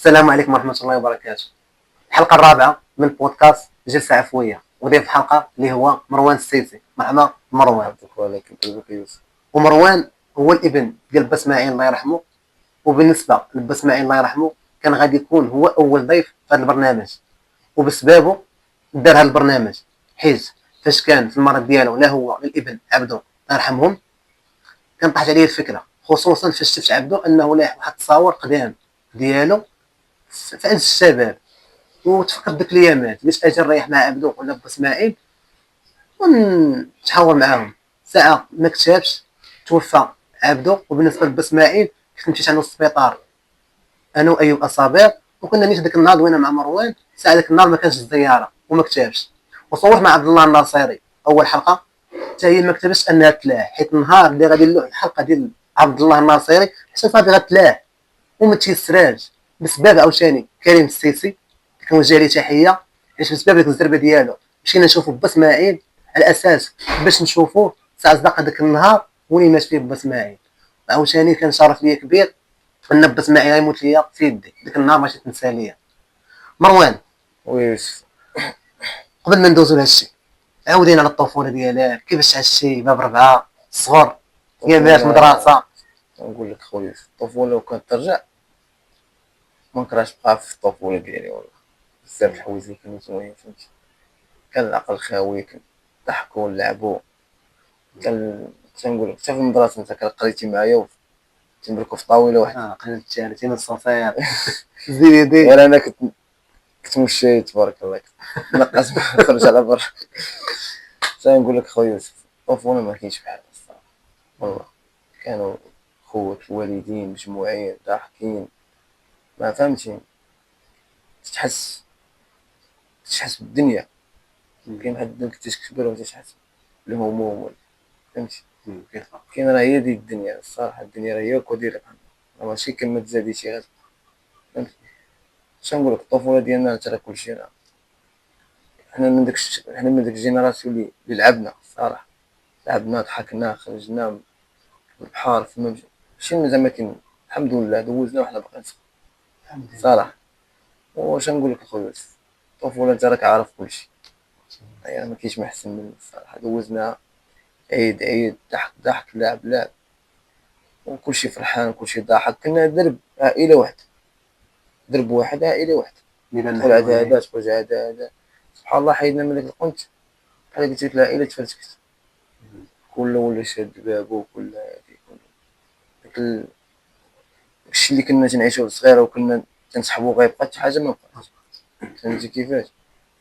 السلام عليكم ورحمة الله وبركاته. الحلقة الرابعة من بودكاست جلسة عفوية، وضيف الحلقة اللي هو مروان السيسي. مرحبا مروان. ومروان هو الابن ديال با اسماعيل الله يرحمه، وبالنسبة لبا اسماعيل الله يرحمه كان غادي يكون هو أول ضيف في هذا البرنامج، وبسببه دار هذا البرنامج، حيت فاش كان في المرض ديالو لا هو لا الابن عبدو الله يرحمهم كان طاحت عليه الفكرة، خصوصا فاش شفت عبدو أنه لايح واحد التصاور قدام ديالو في عز الشباب، وتفكر ديك الايامات باش اجي نريح مع عبدو ولا با اسماعيل ونتحاور معاهم. ساعه ما كتبش توفى عبدو، وبالنسبه لبا اسماعيل كنت مشيت عنده للسبيطار انا وايوب اصابع، وكنا نيت ديك النهار دوينا مع مروان. ساعه ديك النهار ما كانش الزياره وما كتبش، وصورت مع عبد الله الناصيري اول حلقه حتى هي ما كتبش انها تلاح، حيت النهار اللي غادي نلوح الحلقه ديال عبد الله الناصيري حتى صافي غتلاح وما تيسراش بسبب عاوتاني كريم السيسي. كنوجه ليه تحيه، حيت بسبب ديك الزربه ديالو مشينا نشوفوا با اسماعيل على اساس باش نشوفوه ساعه صدق هذاك النهار وين مات فيه با اسماعيل. عاوتاني كان شرف ليا كبير ان با اسماعيل يموت ليا في يدي، ديك النهار ماشي تنسى ليا. مروان، ويوسف، قبل ما ندوزو لهادشي عاودينا على الطفوله ديالك، كيفاش عشتي باب ربعه الصغر ايامات مدرسه؟ نقول لك خويا الطفوله لو كانت ترجع ما نكرهش نبقى في الطفوله ديالي والله. بزاف الحوايج اللي كانوا زوينين فهمتي، كان العقل خاوي، كنضحكوا ونلعبوا، كان تنقول لك حتى في المدرسه انت كان قريتي معايا تنبركوا في طاوله واحده. قلت تي من الصفير زيدي غير انا كنت مشي تبارك الله، كنت نقص نخرج على برا. تنقول لك خويا الطفوله ما كاينش بحالها الصراحه والله. كانوا خوت الوالدين مجموعين ضاحكين، ما فهمتي، تحس بالدنيا. كاين واحد كنتي كبير وتحس بالهموم فهمتي. كاين راه هي ديك الدنيا الصراحه، الدنيا راه هي وديرها ماشي كما تزاديتي غير فهمتي. شنقول لك الطفوله ديالنا ترى كلشي راه حنا من ديك الجينيراسيون اللي لعبنا الصراحه، لعبنا ضحكنا خرجنا البحر فما ماشي زعما كاين الحمد لله دوزنا وحنا باقيين صراحه. واش نقول لك اخويا الطفوله انت راك عارف كلشي، يعني ما كاينش ما احسن من الصراحه. دوزنا عيد ضحك لعب وكلشي فرحان وكلشي ضاحك. كنا درب عائله واحده، درب واحد عائله واحده، تدخل هذا تخرج هذا. سبحان الله حيدنا من داك القنت بحال قلت لك العائله تفرتكت، كل ولا شاد بابو كل هذيك داكشي اللي كنا تنعيشوه صغيره وكنا تنصحبوا غيبقى حتى حاجه ما بقات. فهمتي كيفاش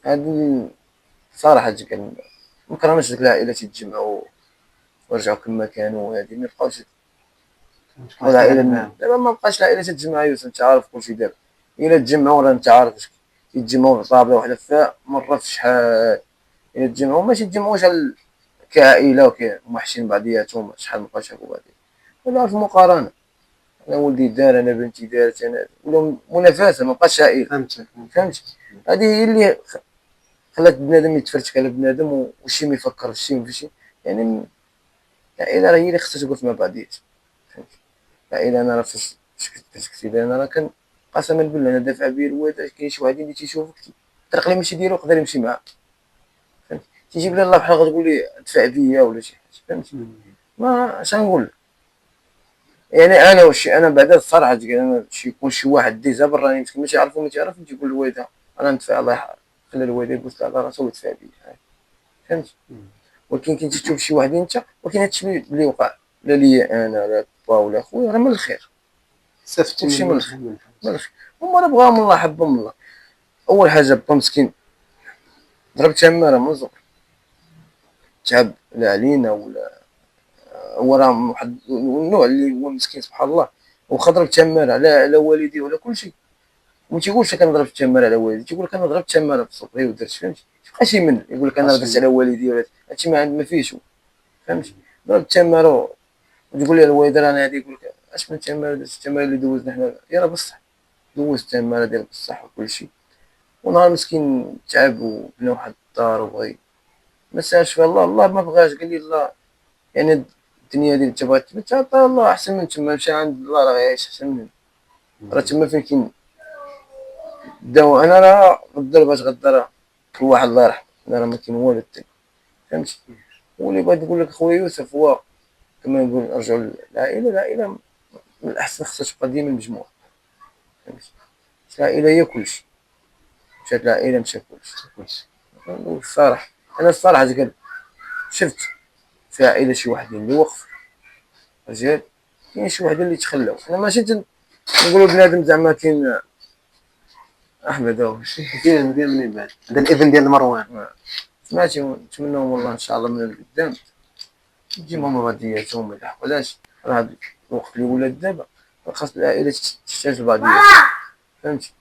هاد صراحه كان ما كرهناش ديك العائله تيتجمعوا ورجعوا كما كانوا. هادي ما بقاوش العائله دابا، ما بقاش العائله تتجمع. يوسف انت عارف كلشي دابا الا تجمعوا راه انت عارف يتجمعوا في طابله واحده في مره في شحال. الا تجمعوا ماشي تجمعوش كعائله ومحشين بعضياتهم شحال ما بقاش شافوا بعضياتهم، ولا في مقارنه انا ولدي دار انا بنتي دارت انا، ولا منافسه ما بقاش عائله. فهمت هذه هي اللي خلات بنادم يتفرتك على بنادم وشي ما يفكر في شي وفي شي. يعني العائله راه هي اللي خصها تقف مع بعضياتها فهمتي. العائله انا راه فاش كنت انا راه كان قسما بالله انا دافع بيه الوالد. كاين شي واحد اللي تيشوفك الطريق اللي ماشي ديالو يقدر يمشي معاك فهمتي، تيجيب لي الله بحال غتقول لي دفع بيا ولا شي حاجه فهمتي. ما اش نقول يعني انا بعدا الصراحه انا يكون شي واحد ديزا برا يمكن ما تعرفو ما تعرف تيقول لوالدها انا ندفع الله يحفظك، خلي الوالده يبوس على راسو ويدفع بيا فهمتي. ولكن كي تشوف شي واحد انت ولكن هادشي اللي وقع لا ليا انا لا با ولا خويا راه من الخير صيفطتي كلشي من الخير من الخير. هما بغاهم الله حبهم الله. اول حاجه با مسكين ضرب تماره من الزهر تعب لا علينا ولا هو راه واحد النوع اللي هو مسكين سبحان الله، واخا ضرب تماره على والديه ولا كلشي وما تيقولش لك انا ضربت تماره على والدي، تيقول لك انا ضربت تماره في صدري ودرت فهمتي. تبقى شي من يقول لك انا درت على والدي ولا هادشي ما فيهش فهمتي. ضربت تماره وتقول لي الوالد رانا هادي، يقول لك اش من تماره درت التماره اللي دوزنا حنا يا راه بصح دوزت تماره ديال بصح وكلشي. ونهار مسكين تعب وبنى واحد الدار وبغى ما سالش فيها الله، الله ما بغاش قال لي الله يعني الدنيا ديال انت بغيت تبات عطا الله احسن من تما، مشى عند الله راه غيعيش احسن من راه تما فين كاين داو انا راه غدر باش غدر كل واحد الله يرحم، انا راه ما كاين والو التاني، فهمتي. واللي بغيت نقول لك خويا يوسف هو كما نقول نرجعوا للعائله. العائله من الاحسن خصها تبقى ديما مجموعه، فهمتي. العائله هي كلشي، مشات العائله مشى كلشي. نقول الصراحه، انا الصراحه قال شفت في عائله شي وحدين اللي وقف رجال، كاين شي وحدين اللي تخلاو. انا ماشي نقولوا بنادم زعما كاين احمد هو مزيان منين بعد هذا الابن ديال مروان. سمعتي، نتمنىهم والله ان شاء الله من القدام تجيهم غادياتهم يلحقوا. علاش راه هاد الوقت اللي ولات دابا خاص العائله تحتاج لبعضياتها، فهمتي.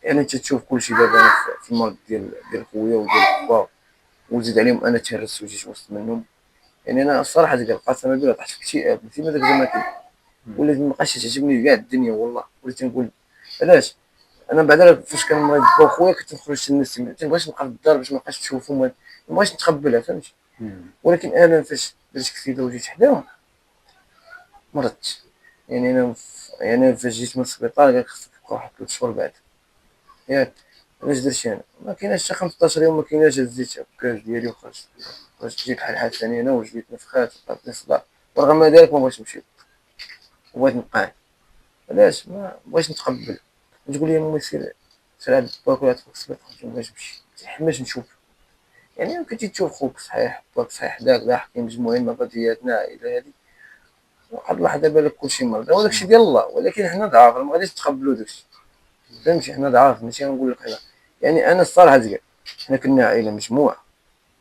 يعني تشوف كلشي دابا في المرض ديال خويا وديال با، وزيد عليهم انا تهرست وجيت وسط منهم. يعني انا الصراحه ديك القسم بالله طحت في اكتئاب، فهمتي. داك زعما ولات مابقاش تعجبني كاع الدنيا والله. وليت نقول علاش انا بعدا فاش كان مريض با خويا كنت نخرج للناس، ما تنبغيش نبقى في الدار باش مابقاش نشوفهم، ما بغيتش نتقبلها، فهمتي. ولكن انا فاش درت كسيده وجيت حداهم مرضت. يعني يعني فاش جيت من السبيطار قال خصك تبقى واحد 3 شهور بعد، ياك. علاش درتي انا ما كايناش حتى 15 يوم، ما كايناش. هزيت الكاس ديالي وخرجت. جيت بحال ثاني انا وجبت نفخات وعطيتني صداع، ورغم ذلك ما بغيتش نمشي وبغيت نبقى. علاش ما بغيتش نتقبل. تقول لي امي سير عند باك ولا تفوق السبيطار، ما بغيتش نمشي، ما تحملش نشوف. يعني كنتي تشوف خوك صحيح باك صحيح داك لاحقين مجموعين مع بعضياتنا الى هذه، واحد اللحظه بالك كلشي مرض، هو داكشي ديال الله. ولكن حنا ضعاف ما غاديش نتقبلوا داكشي، فهمتي. حنا ضعاف ماشي غنقول لك حنا. يعني انا الصراحه زكا حنا كنا عائله مجموعه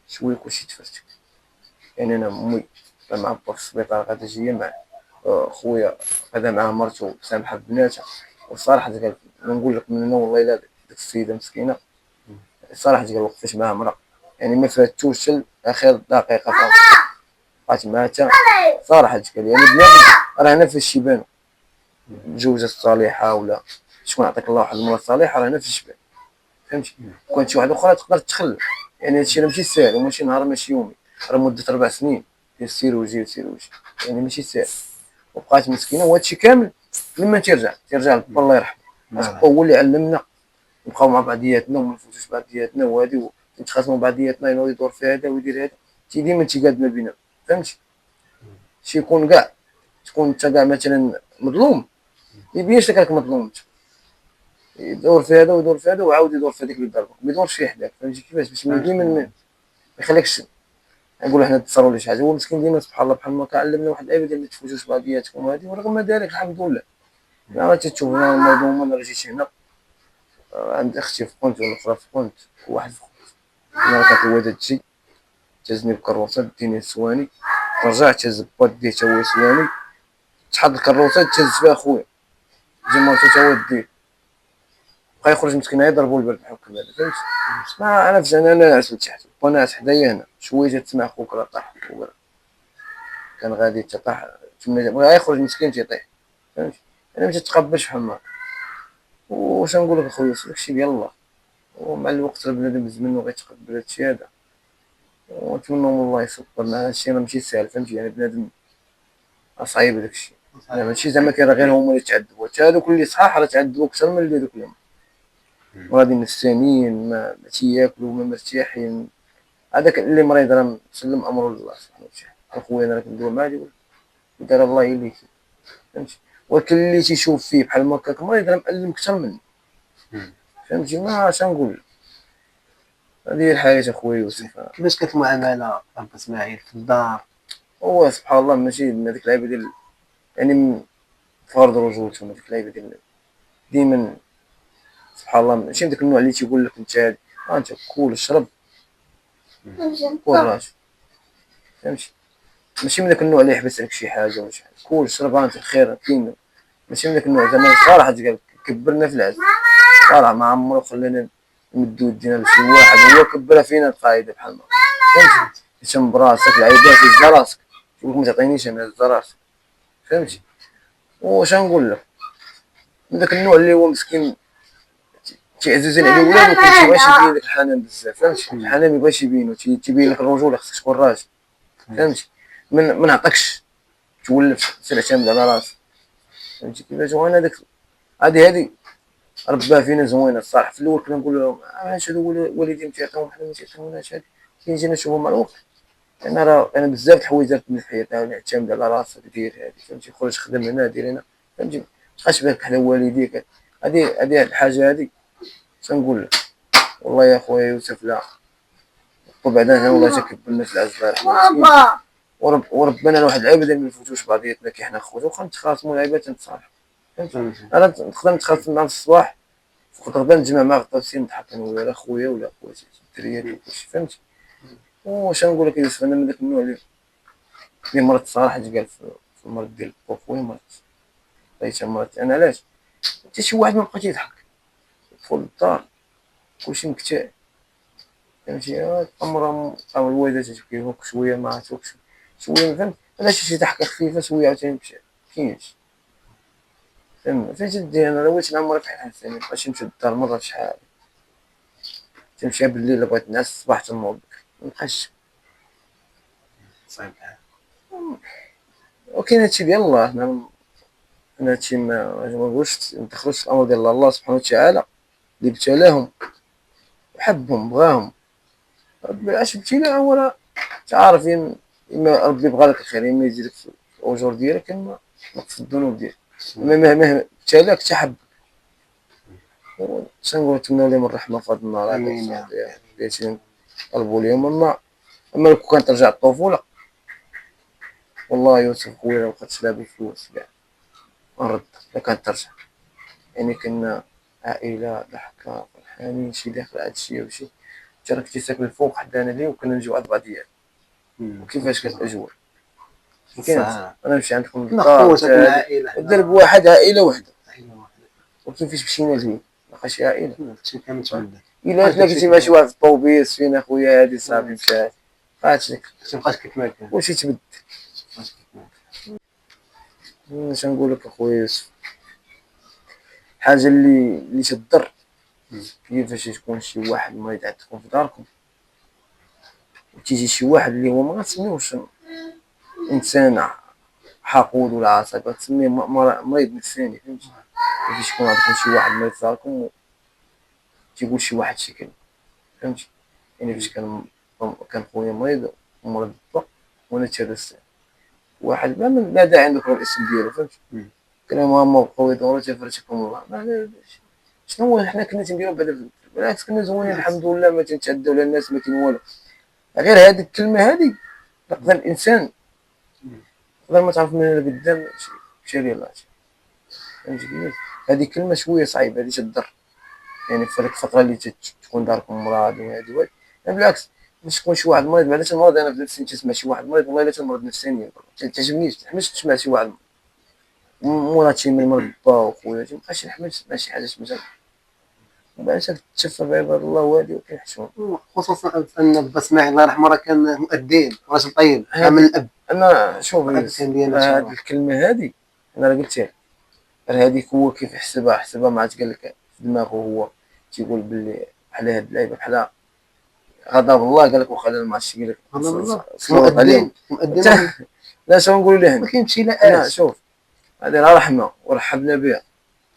شويه كلشي تفرت. يعني انا امي مع با في السبيطار غادا جايه مع خويا غادا مع مرته سامحه بناتها. والصراحه زكا نقول لك من هنا والله الا ديك السيده مسكينه الصراحه زكا وقفت معاها مرة، يعني ما فاتوش اخر دقيقه فقط بقات معاتها صراحه زكا. يعني بنادم راه هنا فاش يبانو الجوجه الصالحه ولا شكون عطاك الله واحد المراه صالحه، راه هنا فاش يبان، فهمتي. كانت شي واحده اخرى تقدر تخلى. يعني هادشي راه ماشي ساهل وماشي نهار ماشي يومي، راه مده 4 سنين ديال سير وجي وسير وجي، يعني ماشي ساهل. وبقات مسكينه وهادشي كامل لما ترجع لبا الله يرحمه. هو اللي علمنا نبقاو مع بعضياتنا وما نفوتوش بعضياتنا، وهادي نتخاصموا بعضياتنا ينوض يدور في هذا ويدير هذا، تي ديما تيقاد ما بيننا، فهمتي. شي يكون كاع تكون انت كاع مثلا مظلوم ما يبينش لك راك مظلوم انت، يدور في هذا ويدور في هذا وعاود يدور في هذيك اللي ضربك، ما يدورش فيه حداك، فهمتي كيفاش. باش ديما ما يخليكش نقولوا حنا تصروا لي شي حاجه. هو مسكين ديما سبحان الله بحال ما كعلمنا واحد العيب ديال ما تفوتوش بعضياتكم هذه. ورغم ذلك الحمد لله ما تشوف انا الموضوع انا جيت هنا عند اختي في بونت والاخرى في بونت وواحد في بونت. انا كانت هو داك الشيء تهزني بكروسه ديني السواني، رجعت هز با ديه تا هو سواني، تحط الكروسه تهز فيها خويا جي مرتو تا هو ديه بقى يخرج مسكين يضربو البرد بحال هكا، فهمت. ما انا فاش انا ناعس لتحت وناعس حدايا هنا شويه تسمع خوك راه طاح كان غادي تطاح تما بغا يخرج مسكين تيطيح، فهمت. انا ما تتقبلش بحال هكا. واش نقول لك اخويا داكشي ديال الله، ومع الوقت راه بنادم بزمنو غيتقبل هادشي هذا. ونتمنى من الله يصبر مع هادشي راه ماشي ساهل، فهمتي. يعني بنادم صعيب داكشي، ماشي زعما كاين غير هما اللي تعذبوا، حتى هادوك اللي صحاح راه تعذبوا اكثر من اللي دوك اللي غادي نفسانيين ما تياكلوا ما مرتاحين. هذاك اللي مريض راه مسلم امره لله سبحانه وتعالى. خويا انا كندوي معاه يقول دار الله يليك، فهمتي. ولكن اللي تيشوف فيه بحال ما هكاك مريض راه مألم اكثر مني، فهمتي. ما اش نقول. هذه هي الحياه اخويا يوسف. كيفاش كانت المعامله ابا اسماعيل في الدار؟ هو سبحان الله ماشي من هذيك اللعيبه ديال يعني فرض رجولتهم، هذيك اللعيبه ديال ديما سبحان الله. ماشي داك النوع اللي تيقول لك انت هادي انت كول شرب كول راجل، فهمتي. ماشي من داك النوع اللي يحبس عليك شي حاجه ولا شي حاجه، كول شرب انت الخير كاين. ماشي من داك النوع زعما صراحه كبرنا في العز صراحه، ما عمرو خلانا نمدو يدينا لشي واحد. هو كبر فينا القاعده بحال ما فهمتي. تشم براسك العيبات هز راسك يقول لك ما تعطينيش انا هز راسك، فهمتي. واش نقول لك من داك النوع اللي هو مسكين تيعززين عليه ولادو كلشي مابغاش يبين لك الحنان بزاف، فهمتي. الحنان مابغاش يبينو تيبين لك الرجوله، خصك تكون راجل، فهمتي. ما نعطيكش تولف سير اعتمد على راسك، فهمتي كيفاش. وانا داك هادي رباه فينا زوينه الصراحه. في الاول كنا نقول لهم هادو الوالدين تيعطيهم حنا ما تيعطيوناش هادي، كي جينا نشوفهم مع الوقت انا بزاف د الحوايج درت في حياتي، نعتمد على راسي دير هادي فهمتي، خرج خدم هنا دير هنا فهمتي، متبقاش بالك حدا والديك. هادي الحاجه هادي تنقول لك والله يا خويا يوسف لا، وبعدين والله تكبرنا في العزبار وربنا واحد العيبه ما نفوتوش بعضياتنا كي حنا خوت، واخا نتخاصموا العيبه تنتصالحوا فهمتي. انا نقدر نتخاصم مع الصباح غدا نجمع مع غطاسي نضحك انا ولا خويا ولا خواتي الدريات وكلشي فهمتي. واش نقول لك يا يوسف، انا من داك النوع اللي مرضت صراحه قال في المرض ديال خويا مرضت لقيتها مرضت انا علاش حتى شي واحد ما بقى تيضحك يدخل للدار كلشي مكتئب فهمتي. امر الوالده تبكي هوك شويه ما عرفتش شويه فهمت، علاش شي ضحكه خفيفه شويه عاوتاني مشى كاينش فهمتي. دير انا ويت عمري في حياتي مابقاش نمشي للدار مره في شحال، تمشي بالليل بغيت نعس الصباح تنوض مابقاش. صعيب. وكاين هادشي ديال الله، انا هادشي ما نقولش ندخلوش في الامر ديال الله سبحانه وتعالى اللي ابتلاهم وحبهم بغاهم. ربي اش ابتلاء ولا تعرفين، اما ربي بغى لك الخير اما يزيدك في الاجور ديالك اما في الذنوب ديالك، اما مهما ابتلاك تحب. تنقول نتمنى لهم الرحمه في هذا النهار امين اللي طلبوا لهم. اما لو كانت ترجع الطفوله والله يوسف خويا لو بقيت لا بالفلوس كاع نرد لا كانت ترجع. يعني كنا عائله ضحكه فرحانين شي داخل هادشي وشي، انت راك ساكن الفوق حدانا ليه وكنا نجيو عند بعضياتنا وكيفاش كانت الاجواء كانت. انا نمشي عندكم نخوة العائله درب واحد عائله وحده وكيفاش مشينا ليه مابقاش عائله. هادشي كامل تبدل. الا تلاقيتي مع شي واحد في الطوبيس فين اخويا هادي صافي مشات فهادشي مابقاش كيف ما كان. كلشي تبدل. اش نقول لك اخويا يوسف، الحاجه اللي تضر كيفاش تكون شي واحد مريض عندكم في داركم وتيجي شي واحد اللي هو ما غتسميوش انسان حقود ولا عصبي، تسميه مريض نفساني فهمتي. كيفاش يكون عندكم شي واحد مريض في داركم تيقول شي واحد شي كلمه فهمتي. يعني فاش كان خويا مريض ومرض الضغط وانا تهرست واحد ما داعي نذكر الاسم ديالو فهمتي، قال لهم ماما خويا دورة تفرجكم الله شنو هو حنا كنا تنديرو بعدا بالعكس كنا زوينين الحمد لله ما تنتعداو على الناس ما كاين والو. غير هذيك الكلمه هذه تقدر الانسان تقدر ما تعرف منها قدام شي ديال الله فهمتي كيفاش. هذه كلمه شويه صعيبه هذه تضر يعني في هذيك الفتره اللي تكون داركم مرض وهذه واحد بالعكس باش تكون شي واحد مريض بعدا تنمرض انا في نفسي تسمع شي واحد مريض والله الا تنمرض نفسانيا تعجبنيش تحمس تسمع شي واحد مرض شي من مرض با وخويا مابقاش نحمس مع شي حاجه سميتها وبعد تشفى بعباد الله وهادي وكيحشموا. خصوصا ان با اسماعيل الله يرحمه راه كان مؤدين راجل طيب عامل الاب. انا شوف هاد الكلمه هادي انا راه قلتها هذيك هو كيف حسبها ما عاد قال لك في دماغه هو تيقول باللي بحال هاد اللعيبه بحال غضب الله قال لك واخا انا ما عرفتش قال لك مؤدين لا شنو نقولوا له ما كاينش لا شوف هذه راه رحمه ورحبنا بها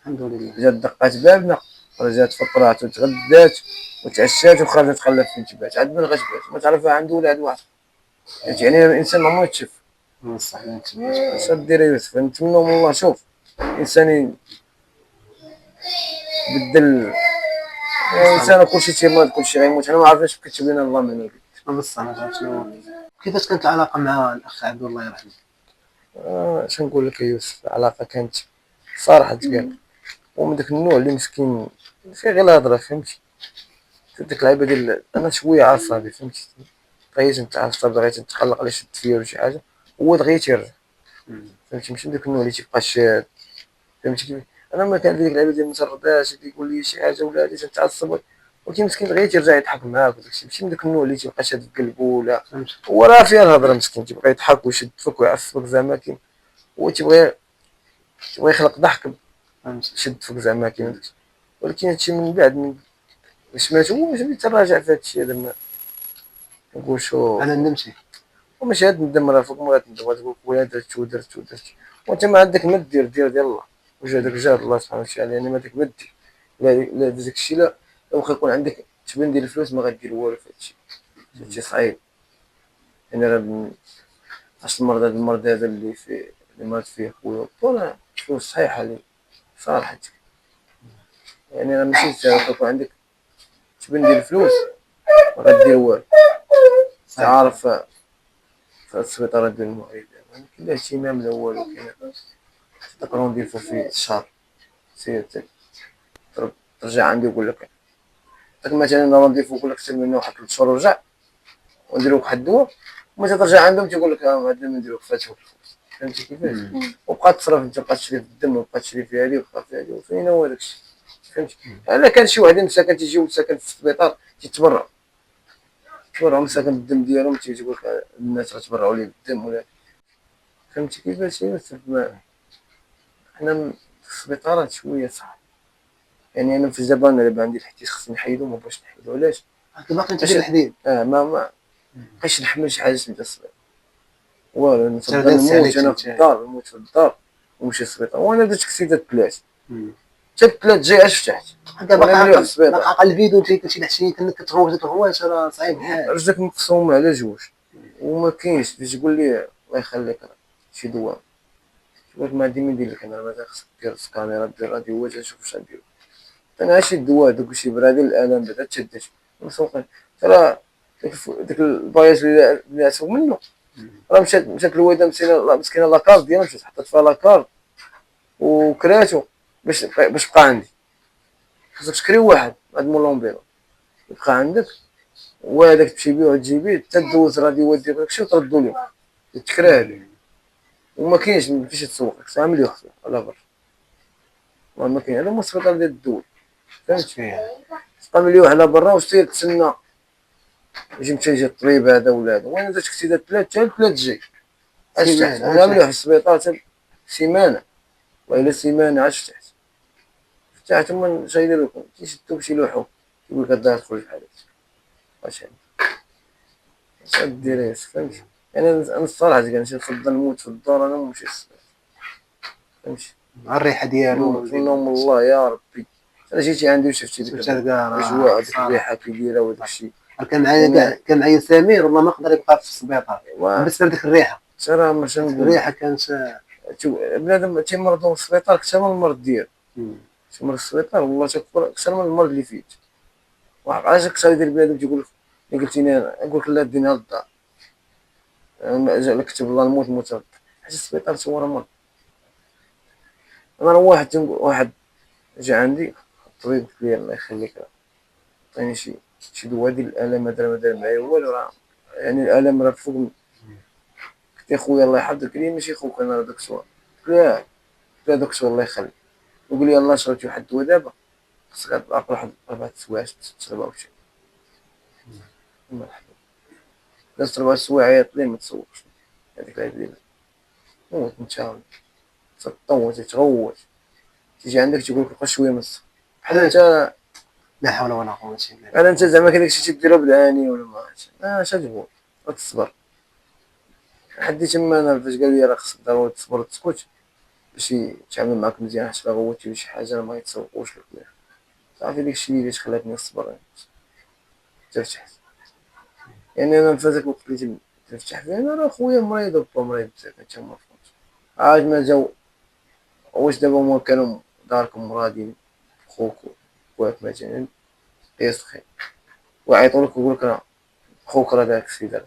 الحمد لله. جات دقات بابنا رجعت فطرات وتغدات وتعشات وخرجت خلف في تبات عاد من غتبات ما تعرفها عنده ولاد واحد يعني الانسان ما عمره يتشف صح. اش دير يوسف نتمنوا من الله شوف الانسان بدل الانسان كلشي تيمرض كلشي غيموت حنا ما عرفناش كتب لنا الله من القد بصح ما عرفتش شنو. كيفاش كانت العلاقه مع الاخ عبد الله يرحمه؟ اش نقول لك يوسف العلاقه كانت صراحه تقال ومن داك النوع اللي مسكين في غير الهضره فهمتي. ديك اللعيبه ديال انا شويه عصبي فهمتي بغيت نتعصب بغيت نتقلق على شي تفير ولا شي حاجه هو دغيا تيرجع فهمتي. ماشي داك النوع اللي تيبقى شاد فهمتي كيف. انا ما كان ديك اللعيبه ديال ما ترضاش اللي يقول لي شي حاجه ولا هادي تنتعصب ولكن مسكين دغيا تيرجع يضحك معاك وداكشي ماشي من داك النوع اللي تيبقى شاد في قلبه ولا هو راه فيها الهضره مسكين تيبقى يضحك ويشد فيك ويعصبك زعما كاين هو تيبغي يخلق ضحك يشد فيك زعما كاين. ولكن هادشي من بعد من سمعتو هو اللي تراجع في هادشي هذا ما نقول شو انا نمشي وماشي هاد ندم راه فوق ما غتندم تقول خويا درت ودرت وانت ما عندك ما دير ديال الله وجهدك جهد الله سبحانه وتعالى يعني ما عندك ما دير لا داك الشيء لا واخا يكون عندك تبان ديال الفلوس ما غدير والو في هادشي صعيب. يعني راه عرفت المرض هذا اللي مرض فيه خويا راه فلوس صحيحة لي صراحة. يعني راه ماشي ساهل يكون عندك تبان ديال الفلوس ما غدير والو. تعرف في السبيطارات ديال المغرب يعني كاين اهتمام لا والو، كاين داك رونديفو في الشهر سير ترجع عندي يقول لك داك مثلا رونديفو يقول لك سير منه واحد 3 شهور ورجع وندير لك واحد الدواء ومتى ترجع عندهم تيقول لك هذا اللي نديرو فاتو الفلوس. فهمتي كيفاش؟ وبقى تصرف انت بقى تشري في الدم وبقى تشري في هذه وبقى في هذه وفين هو داك الشيء. فهمتي؟ الا كان شي واحد مساكن تيجيو مساكن في السبيطار تيتبرعوا مساكن بالدم ديالهم تيقول لك الناس غتبرعوا لي بالدم ولا. فهمتي كيفاش؟ حنا في السبيطارات شويه صعب. يعني انا في الجبان دابا عندي الحديد خصني نحيدو ما بغيتش نحيدو علاش؟ باقي انت ديال الحديد ما بقيتش نحمل شي حاجه سميتها الصبيط والو. نفضل دازت عليك نموت انا في الدار نموت في الدار ونمشي للسبيطار. وانا درت كسيدات 3 حتى 3 جاي اش فتحت دابا وانا مليح في السبيطار. باقي عقل الفيديو تي كلشي دحشي كنك كتغوت ديك الهواش راه صعيب الحال. رجلك مقسومه على جوج وما كاينش اللي تقول لي الله يخليك شي دواء تقول لك ما عندي ما ندير لك انا مثلا خصك دير الكاميرا دير راديوات نشوف واش غنديرو. انا شي الدواء دوك شي برادي الالم بعدا تشدت مسوقين ترى ديك الفاياج اللي عسو منه راه مشات الوالده مسكينه لاكار ديالها مشات حطت فيها لاكار وكراتو باش بقى عندي. خصك تشري واحد هاد مولومبيرو يبقى عندك وهذاك تمشي بيه وتجيبيه حتى دوز راديوات ديالك داكشي وتردو ليه تكراه ليه وما كاينش ما فيش تسوق لك عامل يخسر على بر ما كاين هذا هو السبيطار ديال الدول. فهمتي؟ تبقى مليوح على برا وسير تسنى يجي الطبيب هذا ولا هذا. وانا درت كتيدات 3 جاي انا مليوح في السبيطار حتى سيمانه والله الا سيمانه عاد فتحت هما اش يديروا لكم تيشدو بشي لوحو يقول لك الدار تخرج بحال هكا واش دير. فهمتي؟ يعني انا الصراحه كنمشي نفضل نموت في الدار انا ونمشي للسبيطار. فهمتي؟ مع الريحه ديالو نوم الله يا ربي. انا جيتي عندي وشفتي ديك الاجواء ديك الريحه كي دايره وداك الشيء. كان معايا سمير والله ما قدر يبقى في السبيطار بالنسبه لديك الريحه. ترى ماشي الريحه كانت بنادم تيمرضو في السبيطار اكثر من المرض ديالو. تيمرض في السبيطار والله تكبر اكثر من المرض اللي فيه. وعلاش اكثر يدير بنادم تيقول لك اللي قلتيني انا نقول لك لا دينا للدار جا لك كتب الله نموت حيت السبيطار هو راه مرض. انا واحد جا عندي الطبيب قلت لي الله يخليك عطيني شي دواء ديال الالم هذا ما دار معايا والو راه يعني الالم راه فوق. قلت يا خويا الله يحفظك قال لي ماشي خوك انا راه دكتور. قلت له دكتور الله يخليك وقول لي يلاه شربتي واحد الدواء دابا خصك تعقل واحد 4 سوايع تشربها وشي مرحبا. درت 4 سوايع عيط لي ما تصورش هذيك العيد موت نتا تطوت تغوت تيجي عندك تيقول لك بقى شويه من الصبر بحال انت لا حول ولا قوه الا بالله. بحال انت زعما كداك الشيء تديرو بالعاني ولا ما اش تقول تصبر حدي تما. انا فاش قال لي راه خصك ضروري تصبر وتسكت باش يتعامل معاك مزيان حيت راه غوتي شي حاجه ما يتسوقوش لك بها. صافي داكشي اللي خلاتني نصبر ترتحت. يعني انا في هذاك الوقت اللي ترتاح فيه انا راه خويا مريض وبا مريض بزاف حتى هما عاد ما جاو. واش دابا هما كانوا داركم مرادين خوك وخواتك مثلا يسخي ويعيطوا لك ويقول لك راه خوك راه داك الشيء دار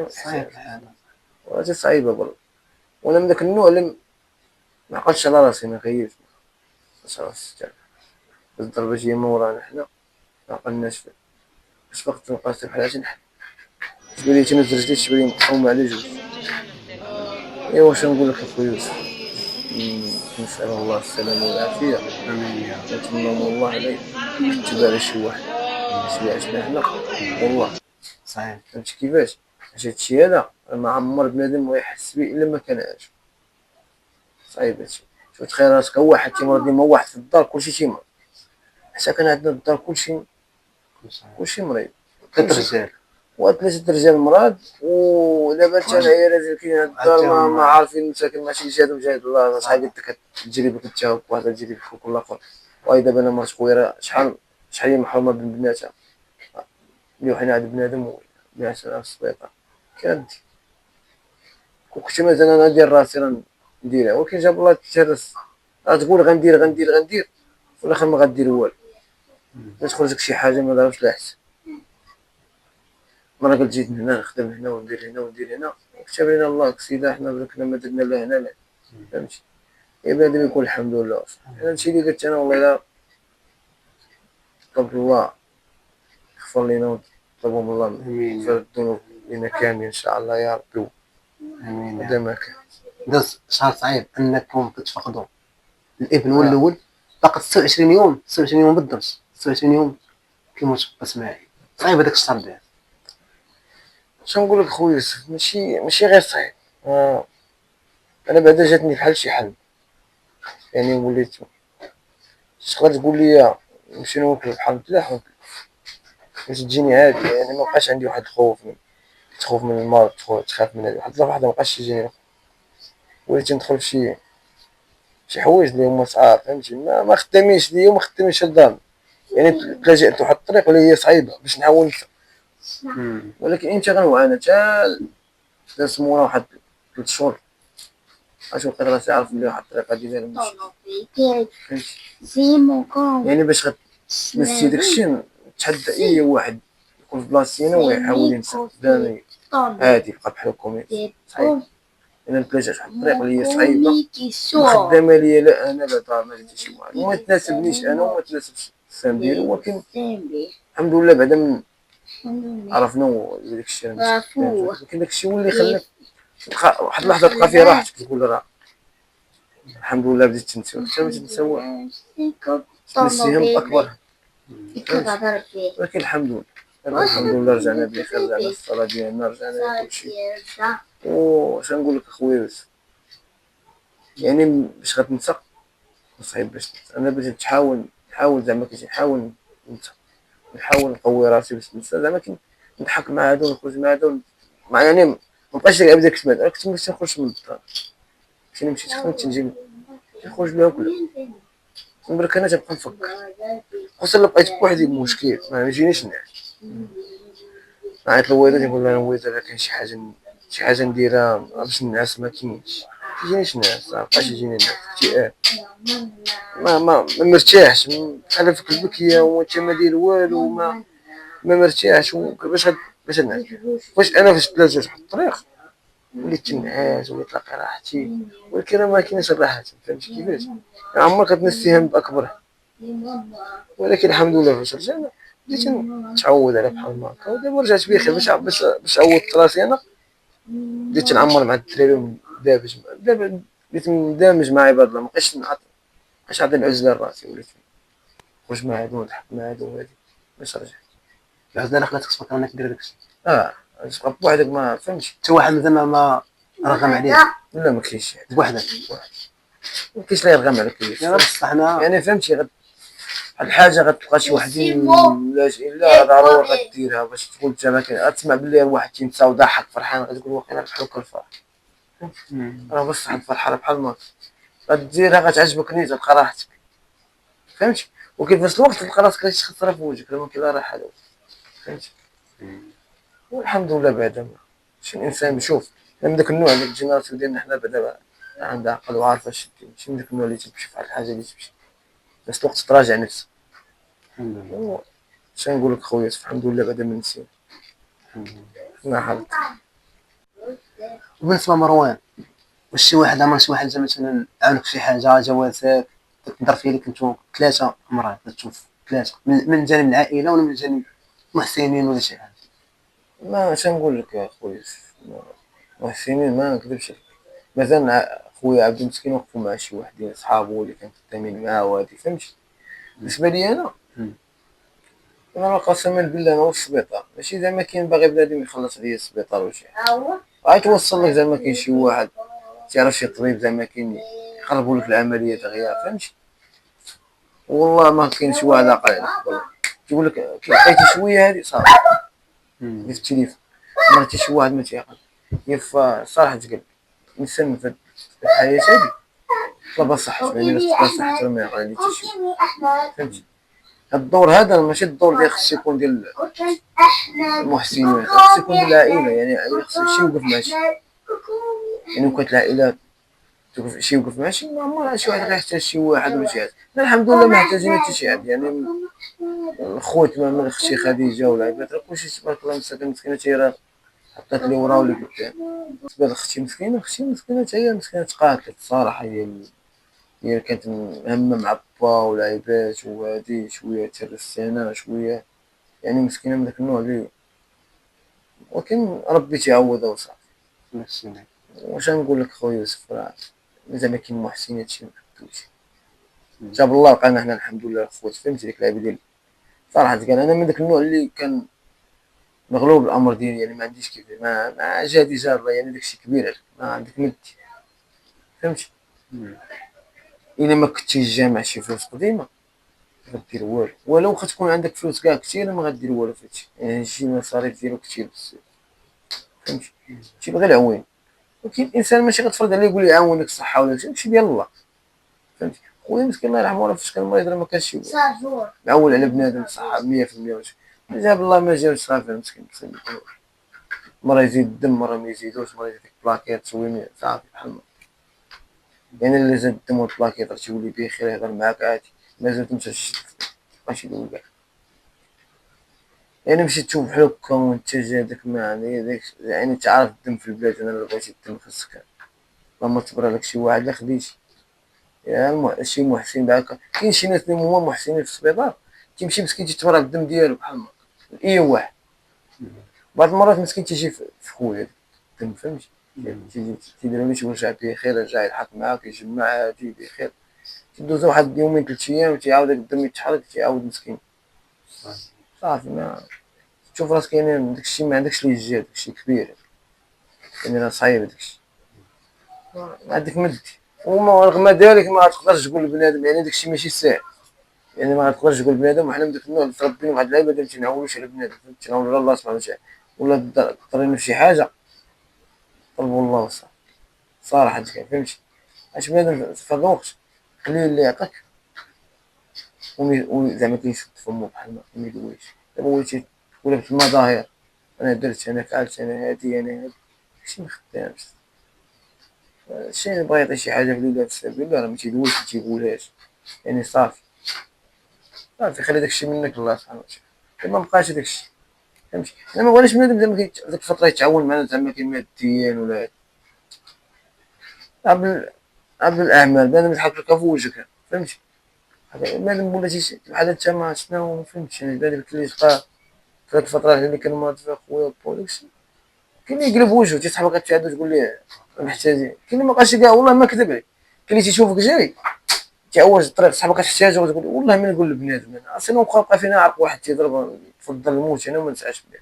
صعيب الحال وهذه صعيبه برا. وانا من داك النوع اللي ما عقلتش على راسي ما خيرت راسي بس الضربه جايه من ورانا حنا ما عقلناش فيها باش باقي تبقى بحال هادشي نحل تبان لي تنزل رجلي تبان لي مقسومه على جوج. ايوا واش نقول لك اخويا يوسف نسال الله السلامه والعافيه. امين يا رب. نتمنى من الله عليه يتبع شي واحد شي عشنا حنا والله صحيح. فهمتي كيفاش حيت هادشي هذا ما عمر بنادم ما يحس به الا ما كان عايش. صعيب هادشي. شوف تخيل راسك هو واحد تيمرض ديما واحد في الدار كلشي تيمرض حتى كان عندنا الدار كلشي مريض 3 رجال و3 رجال مرض. ودابا حتى العيالات اللي كاينين هاد الدار ما عارفين مساكن ماشي جهادهم جهاد الله. صحابي كتجري بك انت واحد تجري بك كل اخر واي دابا انا مرت خويا راه شحال هي محرومه من بناتها، اللي حنا عند بنادم بناتها في السبيطار كادي. وكنت مازال انا ندير راسي راه نديرها، ولكن جاب الله تهرس، تقول غندير في الاخر ما غدير والو، تخرج لك شي حاجه ما ضربش لا حس. مرة قلت جيت من هنا نخدم هنا وندير هنا وكتب لنا الله كسيدة حنا كنا ما درنا لا هنا لا، فهمتي؟ يا بنادم يقول الحمد لله. هادشي اللي قلت انا والله الا طلبت الله يغفر لينا ونطلبوا من الله يغفر الذنوب لينا كاملين ان شاء الله يا ربي. امين. هذا ما كان. داز شهر صعيب انكم كتفقدوا الابن الاول، باقي 29 يوم، 29 يوم بالضبط، 29 يوم كيموت بسماعي. صعيب هذاك الشهر ديال. شنو نقول لك خويا يوسف، ماشي غير صعيب. انا بعدا جاتني بحال شي حل، يعني وليت تقدر تقول لي نمشي نوكل بحال الفلاح، باش تجيني عادي، يعني ما بقاش عندي واحد الخوف تخوف من المرض، تخاف من هذا واحد اللحظه ما بقاش يجيني. وليت ندخل في شي حوايج اللي هما صعاب، فهمتي؟ ما خدامينش ليا وما خدامينش الدار، يعني تلاجأت واحد الطريق اللي هي صعيبه باش نحاول نفهم. ولكن امتى غنوعى انا حتى سمونا واحد 3 شهور اش لقيت راسي عارف بلي واحد الطريقه ديالها ماشي، يعني باش غتمسي داكشي تحدى اي واحد يكون في بلاصتي انا ويحاول ينسى بلا عادي يبقى بحالكم صعيب. انا نتلاجأت واحد الطريقه اللي هي صعيبه خدامه ليا، لا انا لا دار ما جاتش شي واحد وما تناسبنيش انا وما تناسبش السام ديالو، ولكن الحمد لله بعدا من عرفنا داك الشيء، ولكن داك الشيء هو اللي خلاك واحد اللحظه تلقى فيها راحتك تقول راه الحمد لله بديت تنسى، حتى باش تنسى تنسيهم اكبر. ولكن الحمد لله رجعنا بخير، رجعنا الصلاه ديالنا، رجعنا كلشي. واش نقول لك اخويا يوسف، يعني باش غتنسى صعيب باش تنسى. انا باش نحاول زعما كنحاول ننسى، نحاول نقوي راسي باش ننسى، زعما نضحك مع هادو ونخرج مع هادو مع، يعني ما بقاش بداك السمات. انا كنت باش نخرج من الدار، كنت مشيت خدمت نجي نخرج بها كلها نبرك، انا تبقى نفكر خصوصا الا بقيت بوحدي مشكل ما يجينيش نعس. عيط لوالدي نقول لهم والدي راه كاين شي حاجه نديرها باش نعس، ما كاينش يجينيش نعس، ما بقاش يجيني نعس، اكتئاب، ما مرتاحش، بحال فيك البكيه وانت ما داير والو، ما مرتاحش. باش نعس واش انا فاش تلاجأت واحد الطريق وليت تنعس وليت تلاقي راحتي، ولكن راه ما كاينش الراحات، فهمتي كيفاش؟ عمرك كتنسيهم باكبر، ولكن الحمد لله فاش رجعنا بديت نتعود على بحال ما هكا، ودابا رجعت بخير باش عودت راسي انا بديت نعمر مع الدراري دابا بديت ندمج مع عباد الله، مابقيتش نعطي العزله لراسي، وليت نخرج مع هادو ونضحك مع هادو وهادي باش رجعت. العزله خلاتك تفكر انك دير داكشي. تبقى بوحدك ما فهمتش، حتى واحد زعما ما رغم عليك. لا ما كاينش بوحدك ما كاينش لا يرغم عليك، بصح حنا يعني فهمتي هاد الحاجه غتلقى شي واحد لا ضروري غديرها باش تقول انت ما كاين، غتسمع بلي واحد تينسى وضحك فرحان غتقول واقيلا بحال هكا الفرح، راه بصح الفرحه راه بحال الماء غديرها غتعجبك نيت تلقى راحتك، فهمتي؟ وكيف نفس الوقت تلقى راسك خسرة في وجهك ما كاين لا راحه، فهمتي؟ والحمد لله بعدا شي الانسان شوف من داك النوع، ديك الجينيراسيون ديالنا حنا بعدا عندها عقل وعارفه اش دير، ماشي من داك النوع اللي تمشي في الحاجه اللي تمشي نفس الوقت تراجع نفسك. الحمد لله. اش نقول لك خويا الحمد لله بعدا من نسينا ما حالك. وبالنسبه لمروان، واش شي واحد عمر شي واحد مثلا عاونك في شي حاجه جوازات تقدر فيه اللي كنتو 3 امرات تشوف 3 من جانب العائله ولا من جانب محسنين ولا شي حاجه؟ ما اش نقول لك يا خويا محسنين ما نكذبش عليك، مازال خويا عبد المسكين وقفوا مع شي واحد ديال صحابو اللي كان خدامين معاه وهادي، فهمتي؟ بالنسبه لي انا قسما بالله انا والسبيطار ماشي زعما كاين باغي بنادم يخلص عليا السبيطار ولا شي حاجه، غيتوصل لك زعما كاين شي واحد تعرف شي طبيب زعما كاين يقلبوا لك العمليه دغيا، فهمتي؟ والله ما كاين شي واحد عاقل عليك والله تقول لك كي لقيتي شويه هذه صافي في التليفون مرتي شي واحد ما تيعقل. هي صراحه تقول الانسان في الحياه هذه طلب صحته، يعني الناس تطلب صحته ما يعقل عليه حتى شي. فهمتي؟ هاد الدور هذا ماشي الدور اللي خصو يكون ديال المحسنين، خصو يكون ديال العائلة، يعني خصو شي يوقف مع شي، يعني وكانت العائلة توقف شي يوقف مع شي، ما عمر شي واحد غيحتاج شي واحد ولا شي حاجة. حنا الحمد لله ما محتاجين حتى شي حد، يعني الخوت من اختي خديجة ولا عباد راه كلشي تبارك الله مساكن مسكينة حتى هي راه حطات لي ورا واللي قدام. بالنسبة لأختي مسكينة، أختي مسكينة حتى هي مسكينة تقاتلت الصراحة، هي كانت مهمة مع با ولعبات وهادي شوية تهرست هنا شوية، يعني مسكينة من داك النوع اللي، ولكن ربي تيعوضها وصافي. نفس الشيء. واش نقول لك خويا يوسف، راه زعما كاين محسنين هادشي مكذوبش، جاب الله لقانا حنا الحمد لله الخوت. فهمتي ديك اللعبة ديال صراحة كان أنا من داك النوع اللي كان مغلوب الأمر ديالي، يعني ما عنديش كيف ما جادي جارة، يعني داكشي كبير عليك ما عندك مدي. فهمتي؟ إلا ما كنتيش جامع شي فلوس قديمة غدير والو، ولو واخا تكون عندك فلوس كاع كثير ما غدير والو في هادشي، يعني شي المصاريف ديالو كثير بزاف. فهمتي؟ تيبغي العوين، ولكن الإنسان ماشي غتفرض عليه يقول ليه عاونك الصحة ولا شي ديال الله. فهمتي؟ خويا مسكين الله يرحمه راه فاش كان مريض راه ما كانش معول على بنادم صحة 100% واش جاب الله ما جابش صافي مسكين مرة يزيد الدم مرة ما يزيدوش، مرة يزيد بلاكيت تسوي صافي بحال ما، يعني اللي زاد الدم والبلاكيت راه تيولي بخير يهضر معاك عادي، مازال تمشي ماشي دوي كاع، يعني مشيت تشوف بحال هكا وانت جا داك ما يعني داك يعني تعرف الدم في البلاد. انا اللي بغيتي الدم خاصك لما تبرى لك شي واحد لا خديتي، يا شي محسن هكا. كاين شي ناس اللي هما محسنين في السبيطار تيمشي مسكين تيتبرى الدم ديالو بحال ما اي واحد، بعض المرات مسكين تيجي في خويا الدم. فهمتي؟ تيديروا لي شي ورجع بخير رجع يلحق معاك يجمع عادي بخير، تدوز واحد يومين 3 ايام وتيعاود الدم يتحرك تيعاود مسكين صافي. ما تشوف راسك يعني داكشي ما عندكش ليه جهد، داكشي كبير يعني راه صعيب داكشي ما عندك مد، وما رغم ذلك ما غتقدرش تقول لبنادم يعني داكشي ماشي ساهل، يعني ما غتقدرش تقول بنادم وحنا من داك النوع متربيين واحد اللعيبه ديال تينعولوش على بنادم، تينعولو على الله سبحانه وتعالى، ولا ضرينا في شي حاجه طلبوا الله وصافي صراحه كاين. فهمتي؟ اش بنادم في هذا الوقت خليه اللي يعطيك زعما كيشد فمو بحال ما يدويش، دابا وليتي تقولها في المظاهر انا درت انا فعلت انا هادي انا هادي، ماشي مخدامش. الشيء اللي بغا يعطي شي حاجه في الله في سبيل الله راه ما تيدويش ما تيقولهاش، يعني صافي خلي داكشي منك الله سبحانه وتعالى ما بقاش داكشي. فهمتي؟ انا ما بغيناش بنادم زعما ديك الفتره يتعاون معنا زعما كاين ماديا ولا هادي، قبل الاعمال بنادم يضحك لك في وجهك. فهمتي؟ بنادم ولاتي بحال انت ما شنو فهمتش، يعني بنادم اللي تلقاه في هاد الفتره اللي كان مرض فيها خويا بوليكس كاين اللي يقلب وجهه تيسحبك تشادو تقول ليه محتاجين، كاين اللي ما بقاش كاع والله ما كذب عليك، كاين اللي تيشوفك جاي تعوج الطريق صحابك تحتاجه وتقول والله ما نقول لبنادم انا اصلا بقى فينا عرق واحد تيضرب تفضل الموت انا وما نسعاش به،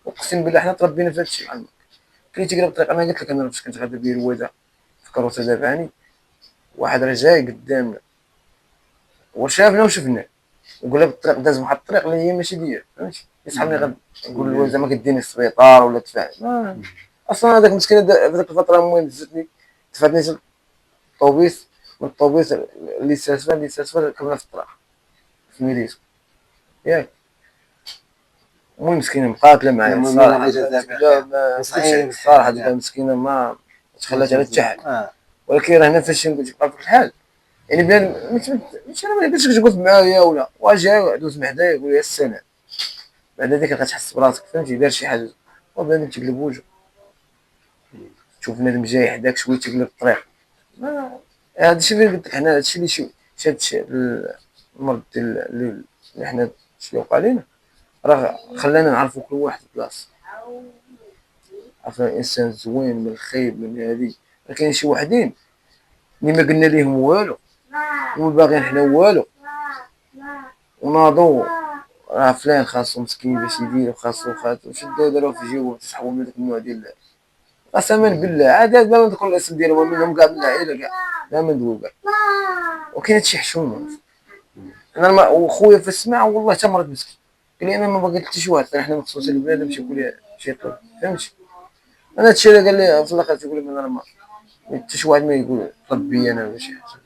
اقسم بالله حنا تربينا في هادشي بحال هكا. كاين تيقلب الطريق، انا قلت لك انا فاش كنت غادا بيرويده في كروسه دافعني واحد راه جاي قدامنا وشافنا وشفناه وقلب الطريق داز واحد الطريق اللي هي ماشي ديال. فهمتي؟ يسحبني غنقول له زعما كديني السبيطار ولا دفع اصلا هذاك المسكين في ذاك الفتره المهم دزتني دفعتني الطوبيس من الطوبيس اللي ساسفه كنا في الطريق في ميليس ياك. المهم مسكينه مقاتله معايا الصراحه، لا الصراحه ديك المسكينه ما تخلات على حتى حد، ولكن راه هنا فاش نقول لك في الحال يعني بنادم مش انا ما نقدرش تقف معايا ولا واجا دوز من حدايا يقول لي السلام بعد هذيك غتحس براسك. فهمتي؟ دار شي حاجه وبنادم تقلب وجهه تشوف بنادم جاي حداك شويه تقلب الطريق هذا الشيء اللي قلت لك حنا، هذا الشيء اللي شاد المرض ديال اللي حنا اللي وقع لينا راه خلانا نعرفوا كل واحد بلاصه، عرفنا الانسان زوين من الخايب من هذه. كاين شي وحدين اللي ما قلنا ليهم والو وما باغيين حنا والو وناضوا راه فلان خاصو مسكين باش يدير وخاصو شدوا داروه في جيبو تسحبوا من داك النوع ديال قسما بالله عاد لا نذكر الاسم ديالهم منهم كاع من العائله كاع لا ما ندوي كاع. وكاين هادشي حشومه انا وخويا في السماع والله تمرض مسكين قال لي انا ما باغي حتى شي واحد حنا مخصوصين البنادم باش يقول لي شي طلب. فهمتي؟ انا هادشي اللي قال لي في الاخر تيقول لي انا ما حتى شي واحد ما يقول طلب بيا انا ولا شي حاجه.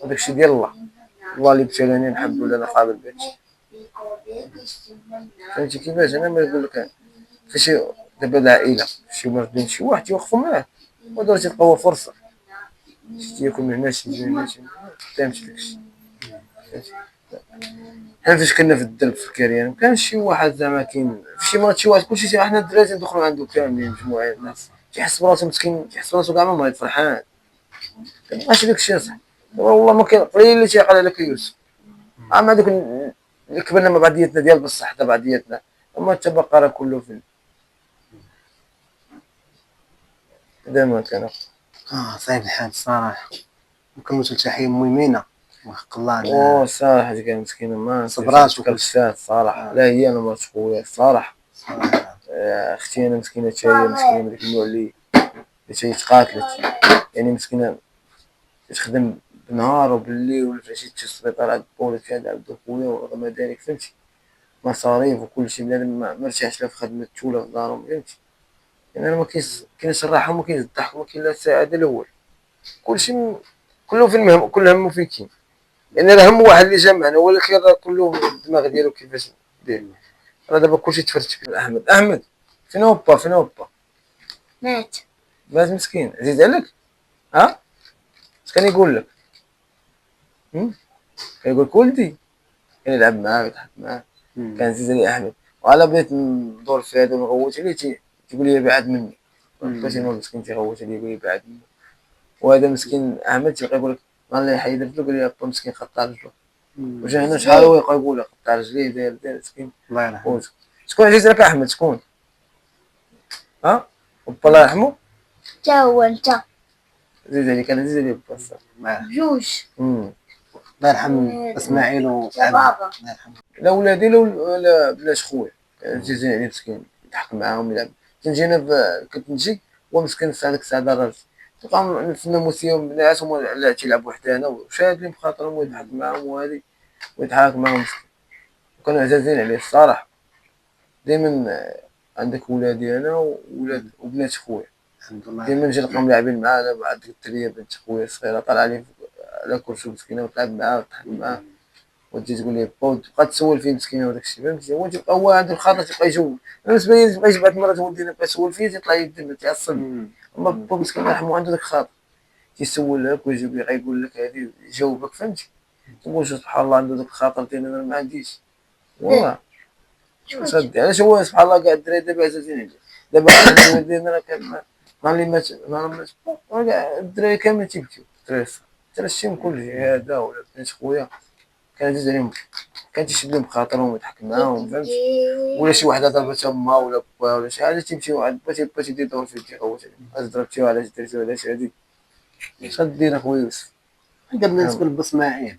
وداكشي ديال الله اللي ابتلاني الحمد لله انا قابل بهادشي. فهمتي كيفاش؟ انا ما نقول لك فاش دابا العائله شي مرض بين شي واحد يوقفوا معاه ودار تلقاو فرصه شتي ياكل من هنا شي من هنا شي من هنا فهمتي داكشي. فهمتي؟ حنا فاش كنا في الدرب في الكريان مكانش شي واحد زعما كاين في شي مرات شي واحد كلشي حنا الدراري تندخلوا عنده كاملين مجموعين الناس تيحس براسو مسكين تيحس براسو كاع ما مريض فرحان ماشي داكشي صح. والله ما كاين قليل اللي تيعقل على يوسف اما دوك اللي كبرنا مع بعضياتنا ديال بصح حتى بعضياتنا اما تبقى راه كله في دائما كان. صعيب الحال الصراحه. وكنوصل تحيه ميمينه وحق الله او صراحه كان مسكينه ما صبرات وكلشات صراحه. لا هي انا مرت خويا الصراحه اختي انا مسكينه حتى هي مسكينه ديك النوع اللي تيتقاتلت يعني مسكينه تخدم بالنهار وبالليل ولا فاش تجي السبيطار عند بوليك عند خويا ورغم ذلك فهمتي مصاريف وكل شيء بنادم ما مرتاحش لا في خدمته ولا في دارهم فهمتي. يعني انا ما كاينش الراحه وما كاينش الضحك وما كاين لا السعاده لا والو كلشي كله في المهم كل همه فين كاين لان راه هم واحد اللي جمعنا هو الخير راه كله الدماغ ديالو كيفاش دير راه دابا كلشي تفرت فيه. احمد فين هو با فين هو با مات مات مسكين عزيز عليك ها اش كان يقول لك كان يقول لك ولدي كان يلعب معاه ويضحك معاه كان عزيز علي احمد وعلى بغيت ندور في هذا ونغوت عليه تيقول لي بعد مني فاش هو مسكين تيغوت عليه يقول لي بعد مني وهذا مسكين احمد تيبقى يقول لك الله يحيد رجلو قال لي با مسكين قطع رجلو وجا هنا شحال هو يبقى يقول لك قطع رجليه داير مسكين الله يرحمه. شكون عزيز لك احمد شكون ها وبا الله يرحمه تا هو انت عزيز عليك انا عزيز عليا با بجوج الله يرحم اسماعيل وعبد بابا الله يرحمه. لا ولادي لا بلاش خويا تيجي عليه مسكين يضحك معاهم يلعب تنجي انا كنت نجي هو مسكين في هذاك الساعه الراجل تلقى نتسنى موسيهم نعاسهم لا تيلعبوا حدانا وشاد لي بخاطرهم ويضحك معاهم وهذه ويضحك معاهم مسكين وكانوا عزازين عليه الصراحه. دائما عندك ولادي انا وولاد وبنات خويا الحمد لله. دائما نجي نلقاهم لاعبين معانا مع ديك التريه بنت خويا الصغيره طالعه لي على كرسي مسكينه وتلعب معاه وتضحك معاه وتجي تقول لي با تبقى تسول فيه مسكين وداك الشيء فهمتي هو تيبقى هو عنده الخاطر تيبقى يجاوب بالنسبه لي تبقى يجبد مرات ولدي بقى يسول فيه تيطلع يدم تيعصب اما با مسكين الله يرحمه عنده داك الخاطر تيسول لك ويجيب لك يقول لك هذه يجاوبك فهمتي تقول سبحان الله عنده داك الخاطر ديال انا ما عنديش والله صدق علاش هو سبحان الله كاع الدراري دابا عزازين عليه دابا انا راه كان نهار اللي مات كاع الدراري كاملين تيبكيو الدراري حتى الشيم كلشي هذا ولا بنت خويا كان عزيز عليهم كان تيشد لهم بخاطرهم ويضحك معاهم فهمتي ولا شي وحده ضربت امها ولا با ولا شي حاجه تيمشيو عند با تيدير دور فيه تيغوت عليه اش ضربتيو علاش درتيو علاش هادي اش غدير اخويا يوسف. هذا بالنسبه لبسماعيل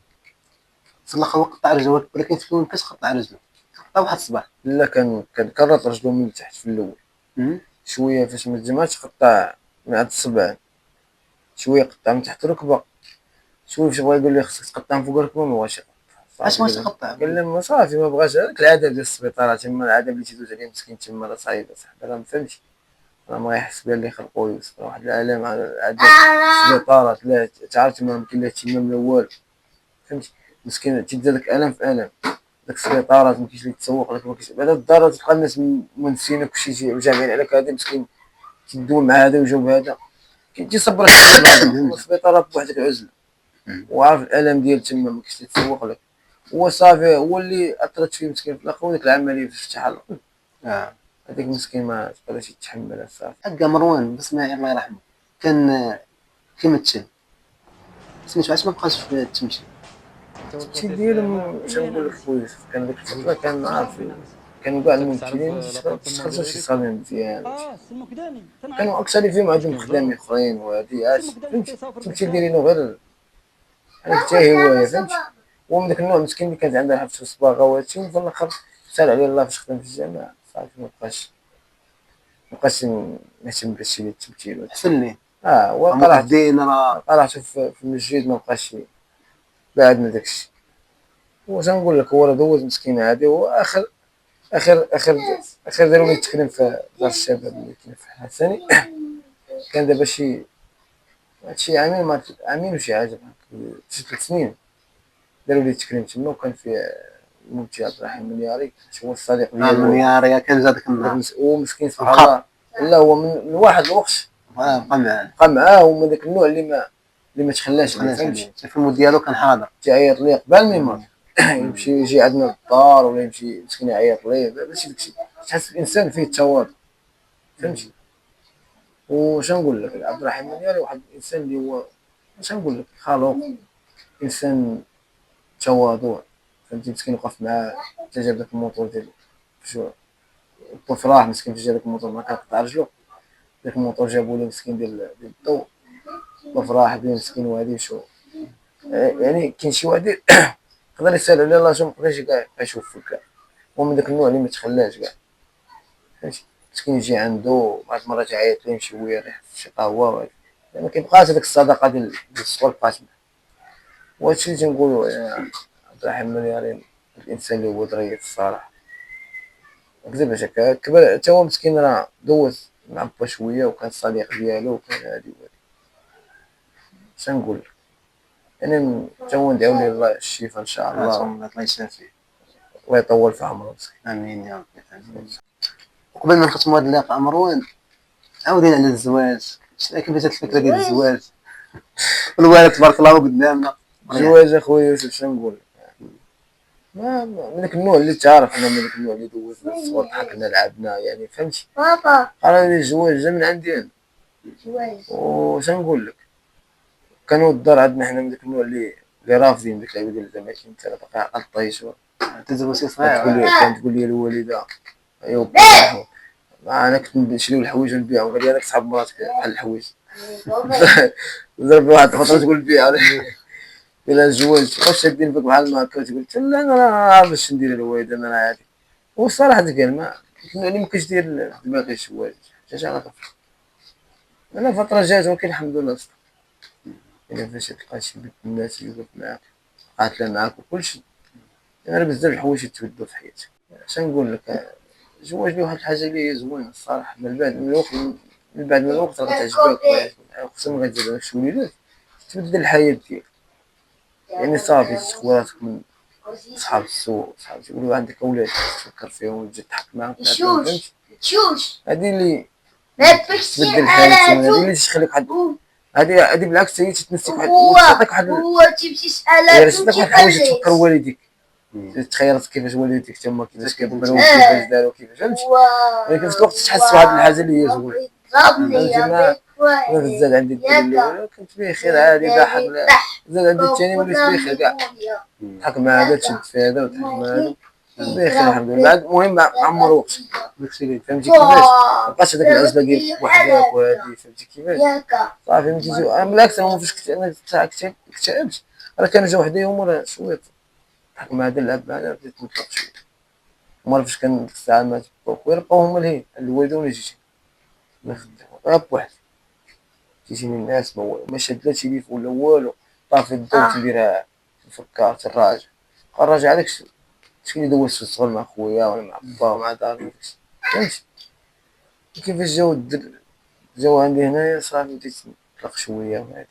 صلح هو قطع رجله ولكن في الاول كاش قطع رجله قطع واحد الصباح. لا كان كرط رجلو من التحت في الاول شويه فاش ما تجمعش قطع من عند الصبع شويه قطع من تحت الركبه شويه فاش بغا يقول لي خصك تقطع من فوق الركبه ما بغاش اش ما تقطع قال لي ما صافي ما بغاش هذاك العذاب ديال السبيطار تما العذاب اللي تيدوز عليه مسكين تما راه صعيبه صاحبي راه ما فهمتش راه ما يحس بها اللي خلقو يوسف واحد العالم على العذاب السبيطارات لا تعرف ما يمكن لا تيمم لا والو فهمتي مسكين تيدير لك الم في الم داك السبيطارات ما كاينش اللي يتسوق لك ما كاينش بعدا الدار تلقى الناس منسينك كلشي جامعين عليك هذا مسكين تدوي مع هذا ويجاوب هذا تيصبرك السبيطار بوحدك عزله وعارف الالم ديال تما ما كاينش يتسوق لك هو صافي هو اللي اثرت فيه مسكين في الاخر وديك العمليه في افتتاح القلب هذاك مسكين ما قدرش يتحملها صافي. حق مروان بسماعيل الله يرحمه كان كيمثل سميتو علاش ما بقاش في التمثيل التمثيل ديالهم اش نقول لك خويا كان ديك الفتره كان عارف كانوا كاع الممثلين تخرجوا شي صالين مزيان كانوا اكثر فيهم عندهم خدامين اخرين وهادي عاش فهمتي التمثيل ديالو غير حتى هوايه فهمتي هو من داك النوع مسكين اللي كانت عندها حفظ الصباغه وهادشي وفي الاخر سال عليه الله فاش خدم في الجامعه صافي مابقاش نهتم بهادشي ديال التمثيل احسن ليه وقرا الدين راه قرات في المسجد مابقاش بعدنا داكشي واش نقول لك هو راه دوز مسكين عادي هو اخر ضروري يتكلم في دار الشباب اللي كاين في الحسني كان دابا شي هادشي عامين عامين وشي حاجة بحال شي 3 سنين داروا ليه تكريم تما، وكان فيه المفتي عبد الرحيم المنياري هو الصديق ديالو. يا كان جا داك النهار ومسكين سبحان وبقى الله، لا هو من واحد الوقت بقى معاه بقى معاه، ومن داك النوع اللي ما تخلاش عليه، فهمتي. الفيلم ديالو كان حاضر. تيعيط ليه قبل ما يمرض يمشي يجي عندنا للدار، ولا يمشي مسكين يعيط ليه، ماشي داكشي، تحس الانسان فيه التواضع، فهمتي. وش نقول لك، عبد الرحيم المنياري واحد الانسان اللي هو، اش نقول لك، خلوق، انسان تواضع، فهمتي. مسكين وقف معاه حتى جاب داك الموطور ديال شو الطفراه، مسكين فاش جا داك الموطور ما كنقطع رجلو، داك الموطور جابو له مسكين ديال الضو، الطفراه بيه مسكين وهادي شو. يعني كاين شي واحد يقدر يسال على لاجون مقدرش كاع يشوف فيك كاع، هو من داك النوع اللي ما تخلاش كاع، فهمتي. مسكين يجي عنده بعض المرات يعيط ليه يمشي هو يريح في شي قهوه وهادي، ما كيبقاش هذيك الصداقه ديال الصغر بقات معاه. وهادشي اللي تنقولو يا عبد الرحيم الملياري، الانسان اللي هو ظريف الصراحه، مكذبش هكا كبر حتى هو مسكين، راه دوز مع با شويه وكان صديق ديالو وكان هادي وهادي. اش نقول لك، يعني حتى هو ندعيو ليه الله الشفاء ان شاء الله، الله يشافيه. الله يطول في عمره مسكين. امين يا ربي امين. وقبل ما نختموا هذا اللقاء مروان، عاودين على الزواج، كيفاش هاد الفكره ديال الزواج؟ الوالد تبارك الله هو قدامنا. الزواج اخويا يوسف، شنو نقول لك، من داك النوع اللي تعرف، انا من داك النوع اللي دوزنا الصغر ضحكنا لعبنا، يعني فهمتي. بابا راه الزواج جا من عندي انا، جواز وش نقول لك، كانوا الدار عندنا حنا من داك النوع اللي رافضين ديك اللعيبه ديال زعما انت راه باقي عقل طيش، تزوج شي تقول صغير. لي كانت تقول لي الوالده ايوا انا كنت نشريو الحوايج ونبيعهم، قال لي انا صحاب مراتك بحال الحوايج ضرب واحد الفتره تقول بيع الى الزواج واش شادين فيك بحال ما هكا، تقول لا انا راه عارف باش ندير الوالده انا عادي. والصراحه ديال ما اللي ما كاينش ديال دماغي الزواج حتى انا طفل، انا فتره جات ولكن الحمد لله صدق. يعني فاش تلقى شي بنت الناس اللي وقفت معاك قاتله معاك وكلشي، يعني بزاف الحوايج يتبدلوا في حياتك. اش نقول لك، الزواج واحد الحاجه اللي هي زوينه الصراحه، من بعد من الوقت من بعد من الوقت راه تعجبك، خصوصا ملي غتزاد داك الوليدات تبدل الحياه ديالك. يعني صافي تخوي راسك من صحاب السوق، صحاب يقولوا عندك اولاد تفكر فيهم وتجي تضحك معاهم، شوش شوش هذه اللي ما تبكي تبدل الحياه، على هذه اللي تخليك واحد، هذه بالعكس هي تتنسيك واحد، هو تعطيك واحد هو تمشي غير على تعطيك واحد الحوايج تفكر والديك، تخيل كيفاش والديك تما كيفاش كبروا وكيفاش داروا كيفاش، فهمتي. ولكن في الوقت تحس بواحد الحاجه اللي هي زوينه، فهمتي. ما تزاد عندي الدري الاول كنت فيه خير عادي ضحك، زاد عندي الثاني وليت فيه خير كاع، ضحك مع هذا تشد في هذا وتضحك مع هذا فيه خير الحمد لله. بعد المهم عمر وقت، فهمتي كيفاش مابقاش هذاك العزله ديال وحدك وهادي، فهمتي كيفاش صافي ملي تيجي. انا بالعكس انا فاش كنت انا اكتئبت راه كانوا جا وحدهم وراه شويه ضحك مع هذا لعب مع هذا بديت نطلق شويه. ومال فاش كان ديك الساعه مات خويا لقاو هما الهين الوالده ولا جيت ما خدام غير بوحدي، تيجيني الناس ما شاد لا تيليفون ولا والو، طافي الضو تنديرها تفكر تراجع الراجع هذاك شكون اللي دوزت في الصغر مع خويا ولا مع با ومع داري وداكشي، فهمتي. كيفاش جاو عندي هنايا صافي بديت نطلق شويه وهادي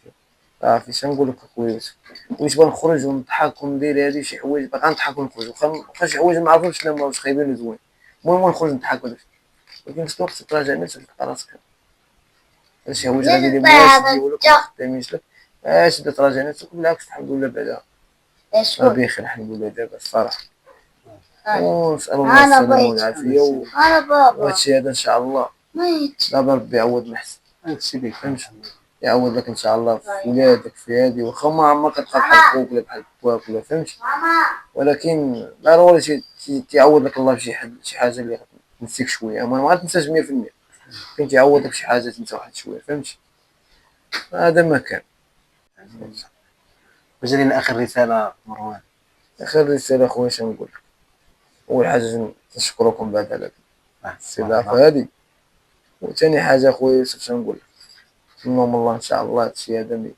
صافي. شنقول لك اخويا يوسف، وليت نخرج ونضحك وندير هادي شي حوايج باقا نضحك ونخرج واخا شي حوايج ما عرفتش شنو هما واش خايبين ولا زوين، المهم نخرج نضحك وداكشي. ولكن في الوقت تراجع نفسك تلقى راسك شي حوايج غادي اللي مناسب ولا خدامينش لك، اش تراجع نفسك. بالعكس الحمد لله بعدا راه بخير الحمد لله دابا الصراحه، ونسال الله السلامه والعافيه وهادشي هذا ان شاء الله دابا ربي يعوض محسن، هادشي اللي فهمتي. يعوض لك ان شاء الله في ولادك في هادي، واخا ما عمرك كتبقى بحال خوك ولا بحال باك ولا فهمتي، ولكن ضروري تيعوض لك الله بشي شي حاجه اللي تنسيك شويه، ما غاتنساش 100%، كاين تيعوض لك شي حاجه تنسى واحد شويه، فهمتي. هذا ما كان. واش لينا اخر رساله مروان؟ اخر رساله خويا شنقول لك، اول حاجه نشكركم بعد على الاستضافه هذه، وثاني حاجه خويا يوسف شنقول لك، نتمنى الله ان شاء الله هادشي هذا ما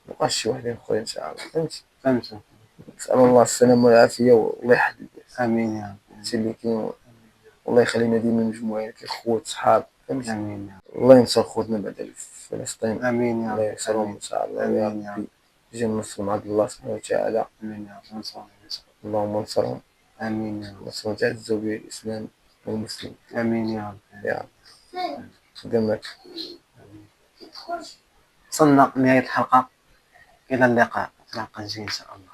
يبقاش شي وحدين اخرين ان شاء الله، فهمتي. نسال الله السلامه والعافيه والله يحفظ الناس، امين يا رب. هادشي اللي كاين، والله يخلينا ديما مجموعين كاخوات صحاب، فهمتي. امين. الله ينصر خوتنا بعد فلسطين، امين يا الله رب. ينصرهم ان شاء الله، يا امين يا ربي رب. يجي النصر عند الله سبحانه وتعالى. امين يا رب. نصر. اللهم انصرهم، امين يا رب. نصر تعزوا به الاسلام والمسلمين امين يا رب. يا رب. خدمك. وصلنا لنهاية الحلقة، إلى اللقاء في الحلقة الجاية إن شاء الله.